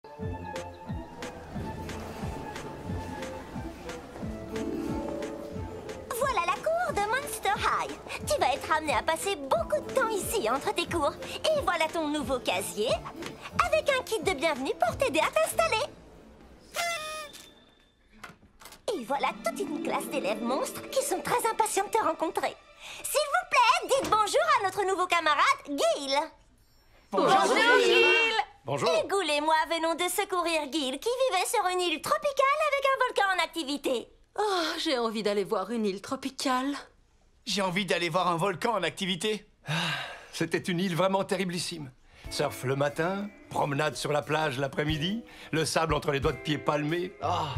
Voilà la cour de Monster High. Tu vas être amené à passer beaucoup de temps ici entre tes cours. Et voilà ton nouveau casier, avec un kit de bienvenue pour t'aider à t'installer. Et voilà toute une classe d'élèves monstres qui sont très impatients de te rencontrer. S'il vous plaît, dites bonjour à notre nouveau camarade, Gil. Bonjour, Gil. Bonjour. Et Ghoul et moi venons de secourir Gil, qui vivait sur une île tropicale avec un volcan en activité. Oh, j'ai envie d'aller voir une île tropicale. J'ai envie d'aller voir un volcan en activité. C'était une île vraiment terriblissime. Surf le matin, promenade sur la plage l'après-midi, le sable entre les doigts de pied palmés. Ah.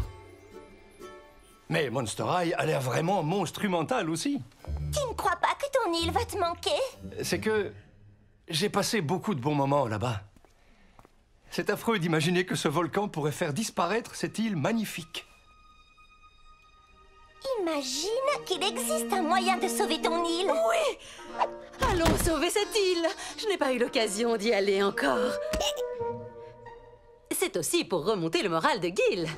Mais Monster High a l'air vraiment monumental aussi. Tu ne crois pas que ton île va te manquer? C'est que j'ai passé beaucoup de bons moments là-bas. C'est affreux d'imaginer que ce volcan pourrait faire disparaître cette île magnifique. Imagine qu'il existe un moyen de sauver ton île. Oui! Allons sauver cette île. Je n'ai pas eu l'occasion d'y aller encore. C'est aussi pour remonter le moral de Gil.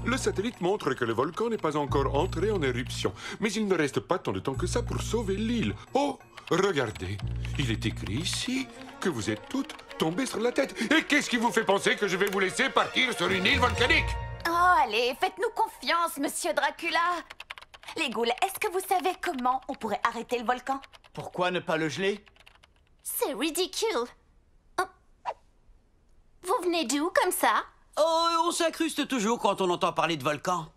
Le satellite montre que le volcan n'est pas encore entré en éruption. Mais il ne reste pas tant de temps que ça pour sauver l'île. Oh, regardez, il est écrit ici que vous êtes toutes tombées sur la tête. Et qu'est-ce qui vous fait penser que je vais vous laisser partir sur une île volcanique? Oh, allez, faites-nous confiance, monsieur Dracula. Les ghouls, est-ce que vous savez comment on pourrait arrêter le volcan? Pourquoi ne pas le geler? C'est ridicule. Oh. Vous venez d'où, comme ça? Oh, on s'incruste toujours quand on entend parler de volcan.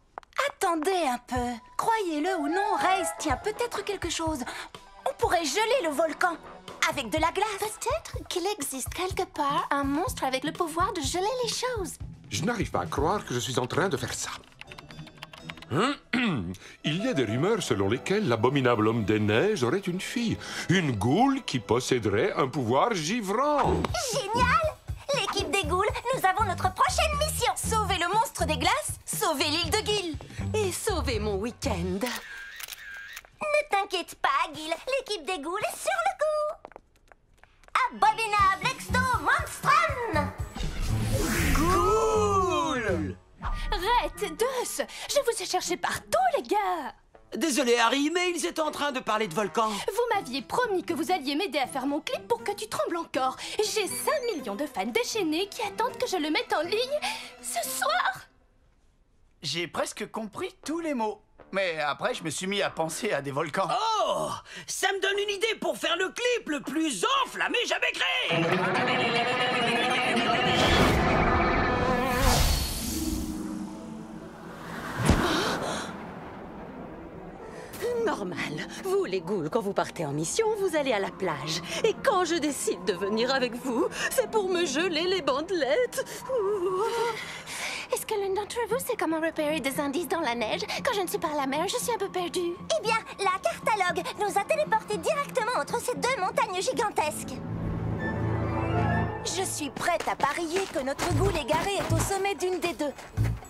Attendez un peu. Croyez-le ou non, Race tient peut-être quelque chose. On pourrait geler le volcan avec de la glace. Peut-être qu'il existe quelque part un monstre avec le pouvoir de geler les choses. Je n'arrive pas à croire que je suis en train de faire ça. Il y a des rumeurs selon lesquelles l'abominable homme des neiges aurait une fille. Une goule qui posséderait un pouvoir givrant. Génial! L'équipe des ghouls, nous avons notre prochaine mission. Sauver le monstre des glaces, sauver l'île de Gil. Et sauver mon week-end. Ne t'inquiète pas, Gil. L'équipe des ghouls est sur le coup. Abominable Exto Monstrum! Cool! Red, Deux, je vous ai cherché partout, les gars. Désolé, Harry, mais ils étaient en train de parler de volcan. Vous m'aviez promis que vous alliez m'aider à faire mon clip pour que tu trembles encore. J'ai 5 millions de fans déchaînés qui attendent que je le mette en ligne ce soir. J'ai presque compris tous les mots. Mais après, je me suis mis à penser à des volcans. Oh! Ça me donne une idée pour faire le clip le plus enflammé jamais créé! Normal. Vous, les ghouls, quand vous partez en mission, vous allez à la plage. Et quand je décide de venir avec vous, c'est pour me geler les bandelettes. Ouh. Est-ce que l'un d'entre vous sait comment repérer des indices dans la neige? Quand je ne suis pas à la mer, je suis un peu perdue. Eh bien, la cartalogue nous a téléportés directement entre ces deux montagnes gigantesques. Je suis prête à parier que notre ghoul égaré est au sommet d'une des deux.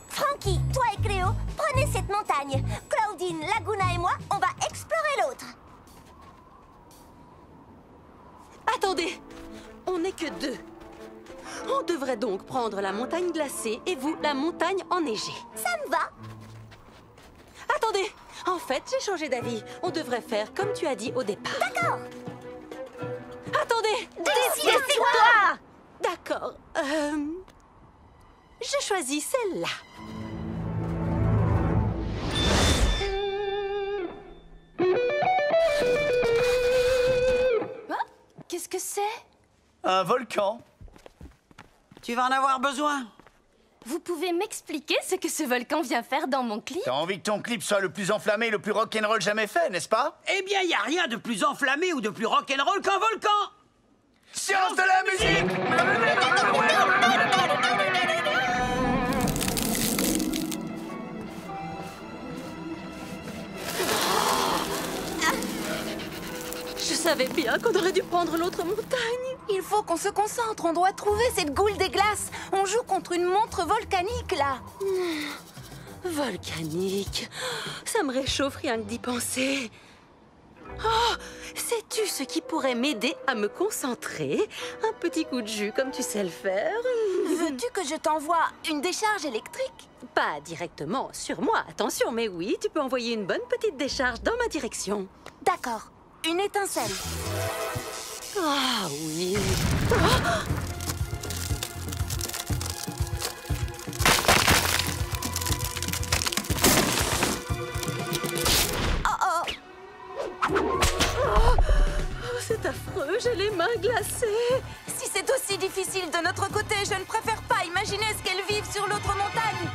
Frankie, toi et Cléo, prenez cette montagne. Claudine, Laguna et moi, on va explorer l'autre. Attendez, on n'est que deux. On devrait donc prendre la montagne glacée et vous, la montagne enneigée. Ça me va. Attendez, en fait, j'ai changé d'avis. On devrait faire comme tu as dit au départ. D'accord. Attendez, Décide-toi. D'accord. Je choisis celle-là. Qu'est-ce que c'est? Un volcan. Tu vas en avoir besoin. Vous pouvez m'expliquer ce que ce volcan vient faire dans mon clip? T'as envie que ton clip soit le plus enflammé, le plus rock'n'roll jamais fait, n'est-ce pas? Eh bien, il n'y a rien de plus enflammé ou de plus rock'n'roll qu'un volcan. Science de la musique! Je savais bien qu'on aurait dû prendre l'autre montagne. Il faut qu'on se concentre, on doit trouver cette goule des glaces. On joue contre une montre volcanique, là. Volcanique. Ça me réchauffe rien que d'y penser. Oh, sais-tu ce qui pourrait m'aider à me concentrer? Un petit coup de jus, comme tu sais le faire. Veux-tu que je t'envoie une décharge électrique? Pas directement sur moi, attention, mais oui, tu peux envoyer une bonne petite décharge dans ma direction. D'accord. Une étincelle. Ah oui. C'est affreux, j'ai les mains glacées. Si c'est aussi difficile de notre côté, je ne préfère pas imaginer ce qu'elles vivent sur l'autre montagne.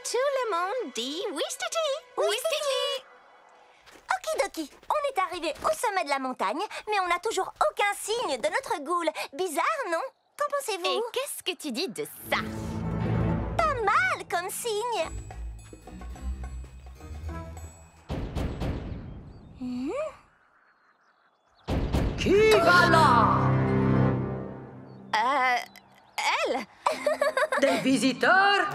Tout le monde dit Wistiti, Wistiti. Okidoki, on est arrivé au sommet de la montagne, mais on n'a toujours aucun signe de notre goule. Bizarre, non? Qu'en pensez-vous? Et qu'est-ce que tu dis de ça? Pas mal comme signe. Qui va là? Elle? Des visiteurs?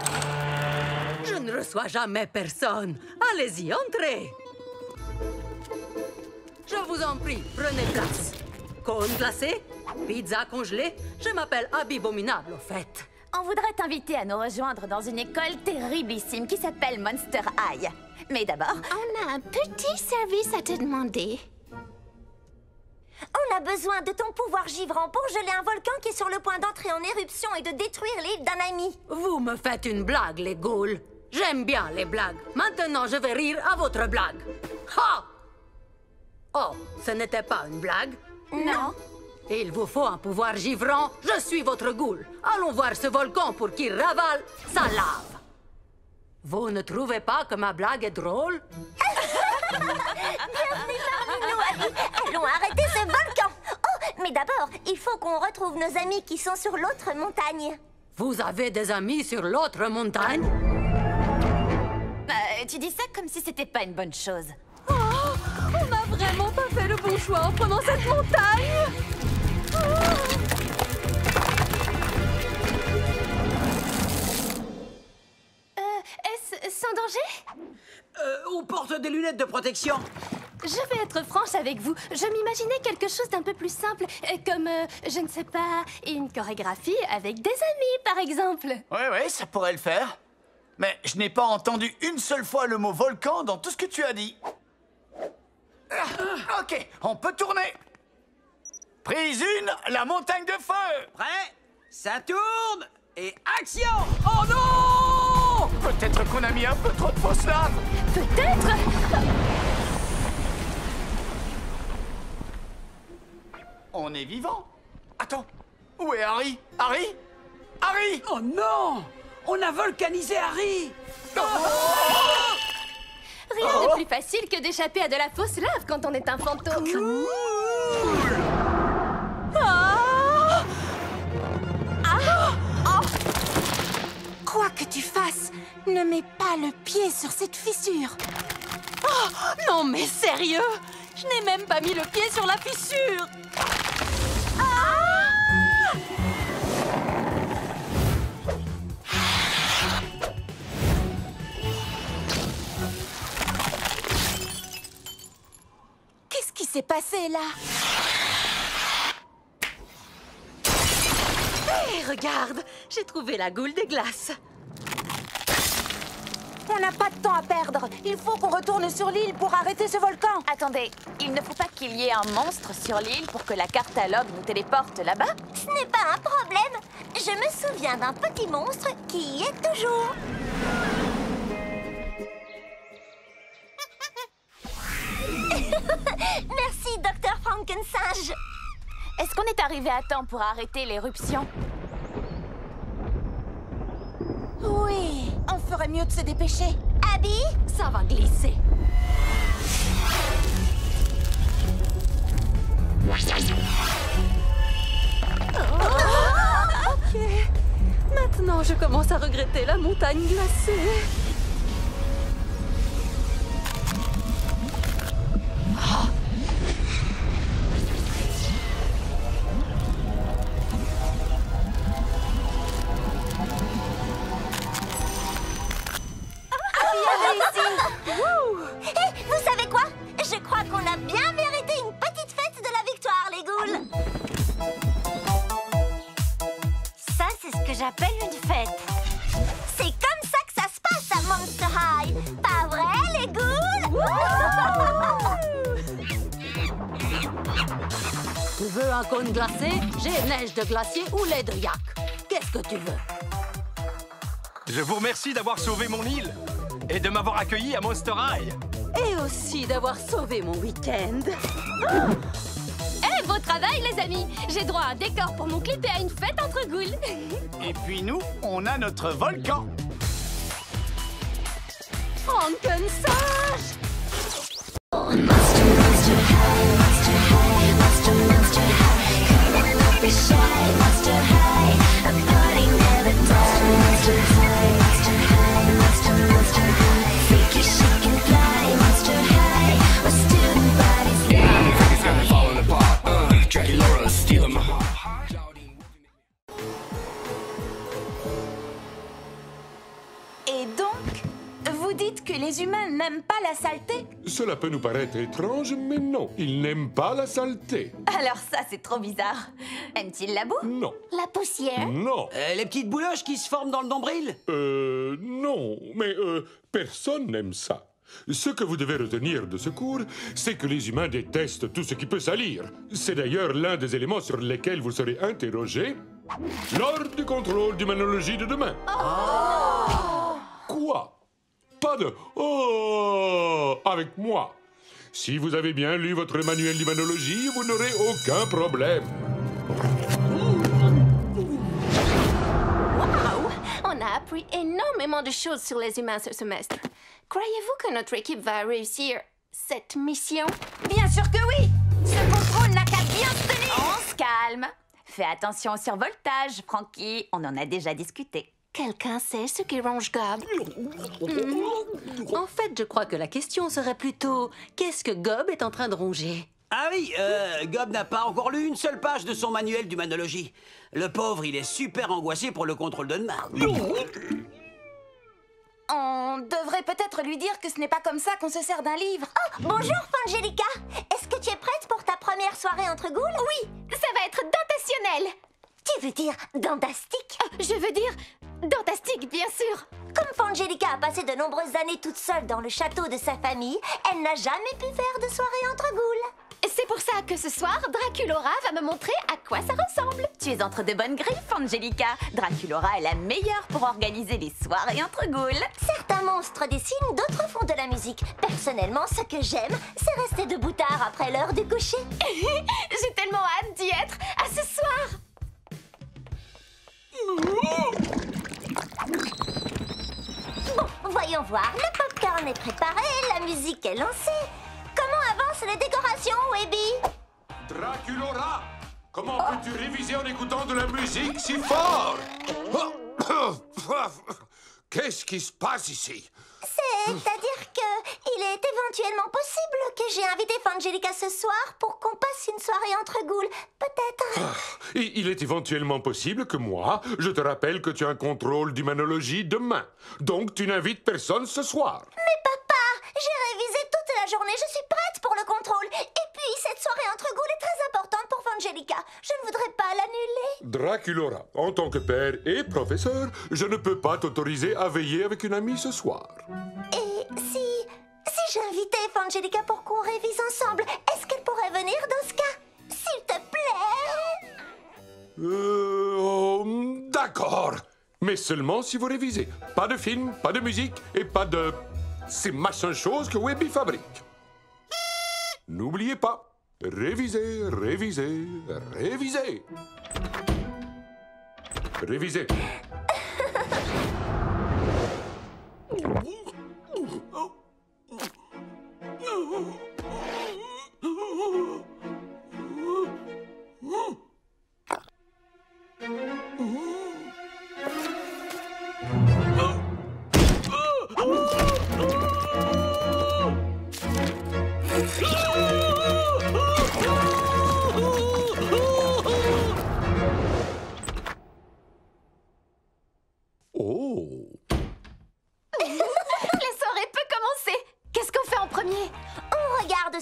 Je ne reçois jamais personne. Allez-y, entrez. Je vous en prie, prenez place. Cône glacé? Pizza congelée? Je m'appelle Abominable, au fait. On voudrait t'inviter à nous rejoindre dans une école terriblissime qui s'appelle Monster High. Mais d'abord, on a un petit service à te demander. On a besoin de ton pouvoir givrant pour geler un volcan qui est sur le point d'entrer en éruption et de détruire l'île d'un ami. Vous me faites une blague, les ghouls. J'aime bien les blagues. Maintenant, je vais rire à votre blague. Ha! Oh, ce n'était pas une blague? Non. Il vous faut un pouvoir givrant. Je suis votre ghoul. Allons voir ce volcan pour qu'il ravale sa lave. Vous ne trouvez pas que ma blague est drôle? Allons arrêter ce volcan. Oh, mais d'abord, il faut qu'on retrouve nos amis qui sont sur l'autre montagne. Vous avez des amis sur l'autre montagne? Tu dis ça comme si c'était pas une bonne chose. Oh, on n'a vraiment pas fait le bon choix en prenant cette montagne. Est-ce sans danger? On porte des lunettes de protection. Je vais être franche avec vous. Je m'imaginais quelque chose d'un peu plus simple, comme, je ne sais pas, une chorégraphie avec des amis, par exemple. Ouais, ça pourrait le faire. Mais je n'ai pas entendu une seule fois le mot volcan dans tout ce que tu as dit. Ok, on peut tourner. Prise 1, la montagne de feu. Prêt? Ça tourne et action! Oh non! Peut-être qu'on a mis un peu trop de fausse lave. Peut-être. On est vivant. Attends, où est Harry? Harry? Harry! Oh non! On a volcanisé Harry! Rien de plus facile que d'échapper à de la fausse lave quand on est un fantôme. Quoi que tu fasses, ne mets pas le pied sur cette fissure. Oh, non mais sérieux? Je n'ai même pas mis le pied sur la fissure. Qu'est-ce qui s'est passé là? Hé, regarde, j'ai trouvé la goule des glaces. On n'a pas de temps à perdre. Il faut qu'on retourne sur l'île pour arrêter ce volcan. Attendez, il ne faut pas qu'il y ait un monstre sur l'île pour que la carte à log nous téléporte là-bas? Ce n'est pas un problème. Je me souviens d'un petit monstre qui y est toujours. Merci, Dr. Frankensinge. Est-ce qu'on est arrivé à temps pour arrêter l'éruption? Oui, on ferait mieux de se dépêcher. Abby? Ça va glisser. Ok. Maintenant, je commence à regretter la montagne glacée. j'appelle une fête. C'est comme ça que ça se passe à Monster High. Pas vrai, les ghouls? Tu veux un cône glacé? J'ai neige de glacier ou lait de yak. Qu'est-ce que tu veux? Je vous remercie d'avoir sauvé mon île et de m'avoir accueilli à Monster High. Et aussi d'avoir sauvé mon week-end. Eh, beau travail, les amis! J'ai droit à un décor pour mon clip et à une fête entre ghouls. Et puis nous, on a notre volcan. Frankensage! Et donc, vous dites que les humains n'aiment pas la saleté? Cela peut nous paraître étrange, mais non, ils n'aiment pas la saleté. Alors ça, c'est trop bizarre. Aiment-ils la boue? Non. La poussière? Non. Les petites bouloches qui se forment dans le nombril? Non, mais personne n'aime ça. Ce que vous devez retenir de ce cours, c'est que les humains détestent tout ce qui peut salir. C'est d'ailleurs l'un des éléments sur lesquels vous serez interrogé lors du contrôle d'humanologie de demain. Quoi? Pas de « Oh » avec moi. Si vous avez bien lu votre manuel d'humanologie, vous n'aurez aucun problème. Waouh! On a appris énormément de choses sur les humains ce semestre. Croyez-vous que notre équipe va réussir cette mission? Bien sûr que oui! Ce contrôle n'a qu'à bien se tenir! On se calme. Fais attention au survoltage, Frankie. On en a déjà discuté. Quelqu'un sait ce qui ronge Gob? En fait, je crois que la question serait plutôt qu'est-ce que Gob est en train de ronger? Ah oui, Gob n'a pas encore lu une seule page de son manuel d'humanologie. Le pauvre, il est super angoissé pour le contrôle de demain. On devrait peut-être lui dire que ce n'est pas comme ça qu'on se sert d'un livre. Oh, bonjour, Fangelica. Est-ce que tu es prête pour ta première soirée entre ghouls? Oui, ça va être dentationnel. Tu veux dire dandastique? Je veux dire dentastique, bien sûr. Comme Fangelica a passé de nombreuses années toute seule dans le château de sa famille, elle n'a jamais pu faire de soirée entre ghouls. C'est pour ça que ce soir, Draculora va me montrer à quoi ça ressemble. Tu es entre de bonnes griffes, Angelica. Draculora est la meilleure pour organiser les soirées entre ghouls. Certains monstres dessinent, d'autres font de la musique. Personnellement, ce que j'aime, c'est rester debout tard après l'heure du coucher. J'ai tellement hâte d'y être. À ce soir. Bon, voyons voir. Le popcorn est préparé, la musique est lancée. Comment avancent les décorations, Webby? Draculora, comment peux-tu réviser en écoutant de la musique si fort? Qu'est-ce qui se passe ici? C'est-à-dire que il est éventuellement possible que j'ai invité Fangelica ce soir pour qu'on passe une soirée entre ghouls, peut-être. Et il est éventuellement possible que moi, je te rappelle que tu as un contrôle d'humanologie demain. Donc tu n'invites personne ce soir. Mais papa, j'ai révisé toute la journée, je suis prête pour le contrôle. Et puis, cette soirée entre ghouls est très importante pour Fangelica. Je ne voudrais pas l'annuler. Draculora, en tant que père et professeur, je ne peux pas t'autoriser à veiller avec une amie ce soir. Et si j'invitais Fangelica pour qu'on révise ensemble, est-ce qu'elle pourrait venir dans ce cas? S'il te plaît. D'accord. Mais seulement si vous révisez. Pas de film, pas de musique et pas de... ces machins choses que Webby fabrique. N'oubliez pas, révisez, révisez, révisez. Révisez.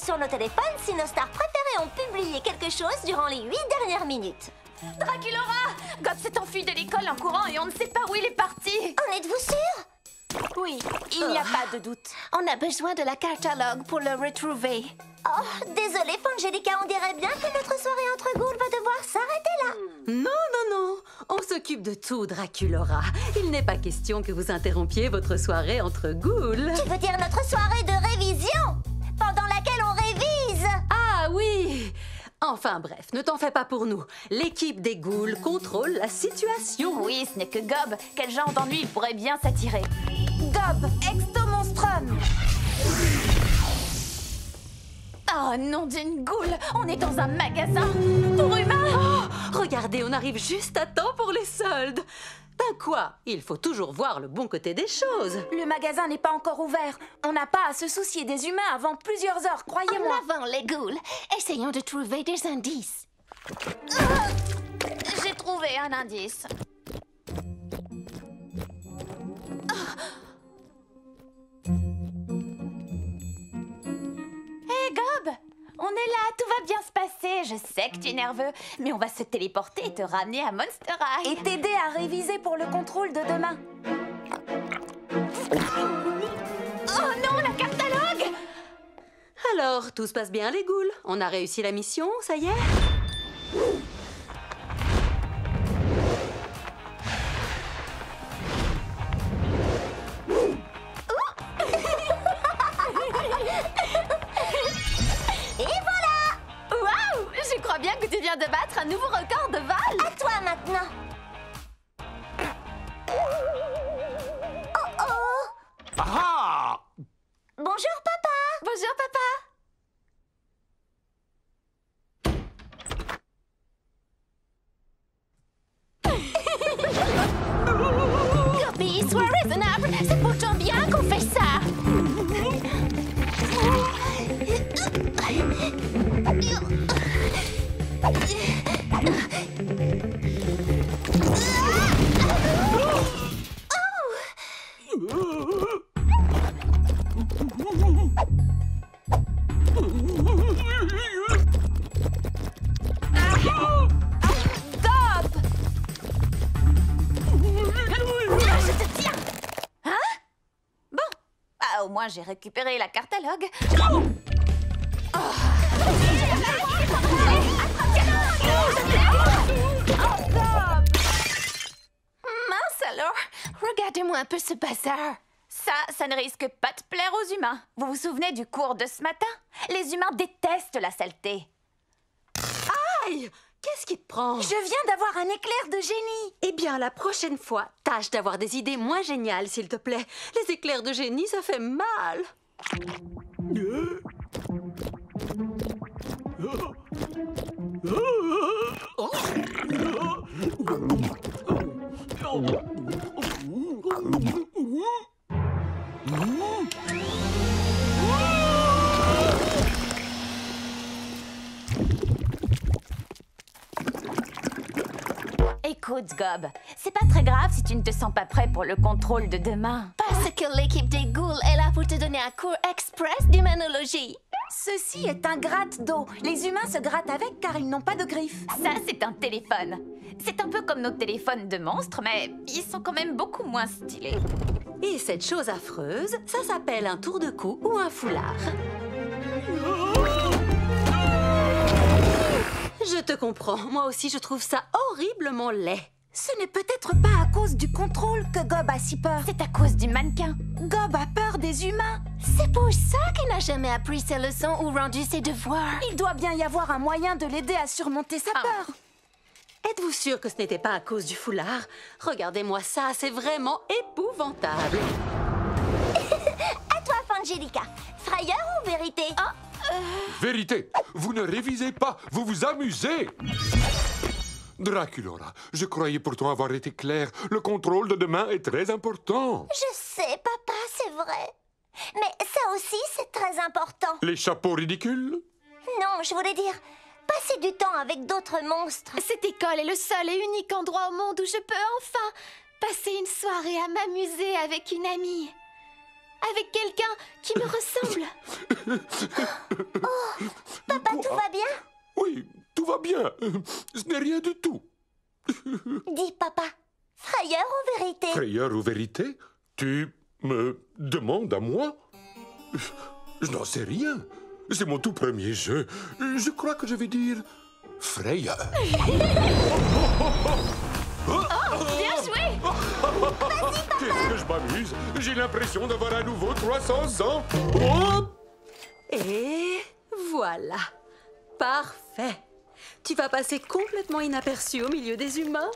Sur nos téléphones si nos stars préférées ont publié quelque chose durant les 8 dernières minutes. Draculaura! Gob s'est enfui de l'école en courant et on ne sait pas où il est parti. En êtes-vous sûr? Oui, il n'y a pas de doute. On a besoin de la catalogue pour le retrouver. Oh, désolée, Fangelica, on dirait bien que notre soirée entre ghouls va devoir s'arrêter là. Non, non, non. On s'occupe de tout, Draculaura. Il n'est pas question que vous interrompiez votre soirée entre ghouls. Tu veux dire notre soirée de révision? Pendant laquelle on révise? Ah oui! Enfin bref, ne t'en fais pas pour nous. L'équipe des ghouls contrôle la situation. Oui, ce n'est que Gob. Quel genre d'ennui il pourrait bien s'attirer? Gob, exto-monstrum! Oh, nom d'une goule! On est dans un magasin pour humains! Oh, regardez, on arrive juste à temps pour les soldes. Ben quoi? Il faut toujours voir le bon côté des choses. Le magasin n'est pas encore ouvert. On n'a pas à se soucier des humains avant plusieurs heures, croyez-moi. En avant, les ghouls. Essayons de trouver des indices. J'ai trouvé un indice. Hé, Gob! On est là, tout va bien se passer. Je sais que tu es nerveux, mais on va se téléporter et te ramener à Monster High. Et t'aider à réviser pour le contrôle de demain. Oh non, la catalogue! Alors, tout se passe bien, les ghouls? On a réussi la mission, ça y est? Et voilà! Waouh! Je crois bien que tu viens de battre un nouveau record de vol! À toi maintenant. Oh oh! Ah! Bonjour, papa. Bonjour, papa! Gobi, sois raisonnable. C'est pourtant bien qu'on fait ça. Au moins, j'ai récupéré la catalogue. Mince alors! Regardez-moi un peu ce bazar. Ça ne risque pas de plaire aux humains. Vous vous souvenez du cours de ce matin? Les humains détestent la saleté. Aïe! Qu'est-ce qui te prend? Je viens d'avoir un éclair de génie. Eh bien, la prochaine fois, tâche d'avoir des idées moins géniales, s'il te plaît. Les éclairs de génie, ça fait mal. Écoute, Gob, c'est pas très grave si tu ne te sens pas prêt pour le contrôle de demain. Parce que l'équipe des ghouls est là pour te donner un cours express d'humanologie. Ceci est un gratte d'eau. Les humains se grattent avec car ils n'ont pas de griffes. Ça, c'est un téléphone. C'est un peu comme nos téléphones de monstres, mais ils sont quand même beaucoup moins stylés. Et cette chose affreuse, ça s'appelle un tour de cou ou un foulard. Je te comprends. Moi aussi, je trouve ça horriblement laid. Ce n'est peut-être pas à cause du contrôle que Gob a si peur. C'est à cause du mannequin. Gob a peur des humains. C'est pour ça qu'il n'a jamais appris ses leçons ou rendu ses devoirs. Il doit bien y avoir un moyen de l'aider à surmonter sa peur. Êtes-vous sûr que ce n'était pas à cause du foulard? Regardez-moi ça, c'est vraiment épouvantable. À toi, Fangelica. Frayeur ou vérité? Vérité, vous ne révisez pas, vous vous amusez. Draculaura, je croyais pourtant avoir été clair. Le contrôle de demain est très important. Je sais, papa, c'est vrai. Mais ça aussi, c'est très important. Les chapeaux ridicules? Non, je voulais dire passer du temps avec d'autres monstres. Cette école est le seul et unique endroit au monde où je peux enfin passer une soirée à m'amuser avec une amie. Avec quelqu'un qui me ressemble. Oh, papa, tout va bien? Oui, tout va bien. Ce n'est rien du tout. Dis, papa, frayeur ou vérité? Frayeur ou vérité? Tu me demandes à moi? Je n'en sais rien. C'est mon tout premier jeu. Je crois que je vais dire frayeur. Bien joué! Qu'est-ce que je m'amuse? J'ai l'impression d'avoir à nouveau 300 ans. Oh! Et voilà. Parfait. Tu vas passer complètement inaperçu au milieu des humains.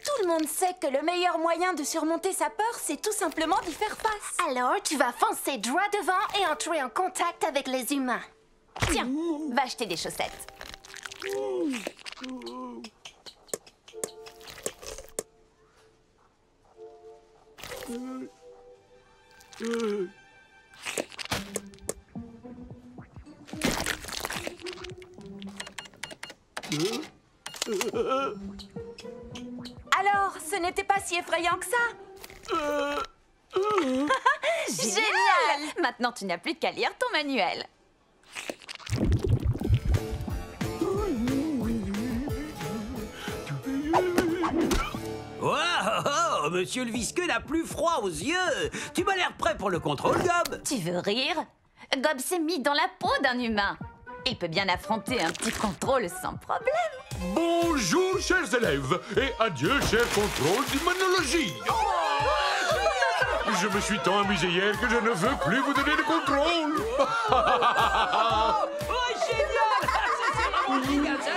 Tout le monde sait que le meilleur moyen de surmonter sa peur, c'est tout simplement d'y faire face. Alors, tu vas foncer droit devant et entrer en contact avec les humains. Tiens, va acheter des chaussettes. Alors, ce n'était pas si effrayant que ça. Génial! Maintenant, tu n'as plus qu'à lire ton manuel. Oh, monsieur le visqueux n'a plus froid aux yeux. Tu m'as l'air prêt pour le contrôle, Gob. Tu veux rire? Gob s'est mis dans la peau d'un humain. Il peut bien affronter un petit contrôle sans problème. Bonjour, chers élèves, et adieu, cher contrôle d'immunologie. Je me suis tant amusé hier que je ne veux plus vous donner de contrôle. Oh, génial! C'est vraiment génial, ça.